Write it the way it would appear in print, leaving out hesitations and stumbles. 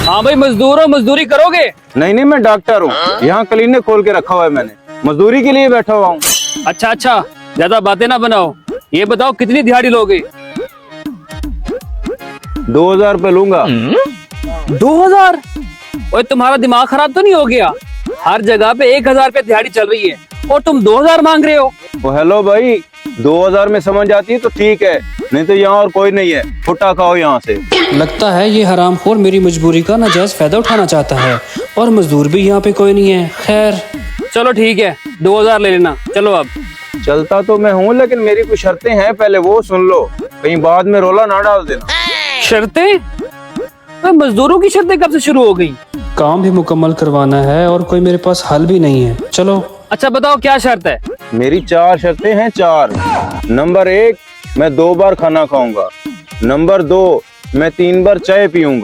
हाँ भाई, मजदूर हो, मजदूरी करोगे? नहीं नहीं, मैं डॉक्टर हूँ। यहाँ क्लिनिक खोल के रखा हुआ है मैंने, मजदूरी के लिए बैठा हुआ हूँ। अच्छा अच्छा, ज्यादा बातें ना बनाओ। ये बताओ कितनी दिहाड़ी लोगे? 2000 रुपये लूंगा। 2000? ओए तुम्हारा दिमाग खराब तो नहीं हो गया? हर जगह पे 1000 रुपये दिहाड़ी चल रही है और तुम 2000 मांग रहे हो। ओ हेलो भाई, 2000 में समझ आती है तो ठीक है, नहीं तो यहाँ और कोई नहीं है, फुटा खाओ यहाँ से। लगता है ये हरामखोर मेरी मजबूरी का नाजायज फायदा उठाना चाहता है और मजदूर भी यहाँ पे कोई नहीं है। खैर चलो ठीक है, 2000 ले लेना। चलो अब। चलता तो मैं हूँ, लेकिन मेरी कुछ शर्तें हैं, पहले वो सुन लो, कहीं बाद में रोला ना डाल देना। शर्तें? तो मजदूरों की शर्तें कब से शुरू हो गई? काम भी मुकम्मल करवाना है और कोई मेरे पास हल भी नहीं है। चलो। अच्छा बताओ क्या शर्त है? मेरी 4 शर्तें हैं, 4। नंबर 1, मैं 2 बार खाना खाऊंगा। नंबर 2, मैं 3 बार चाय पीऊंगा।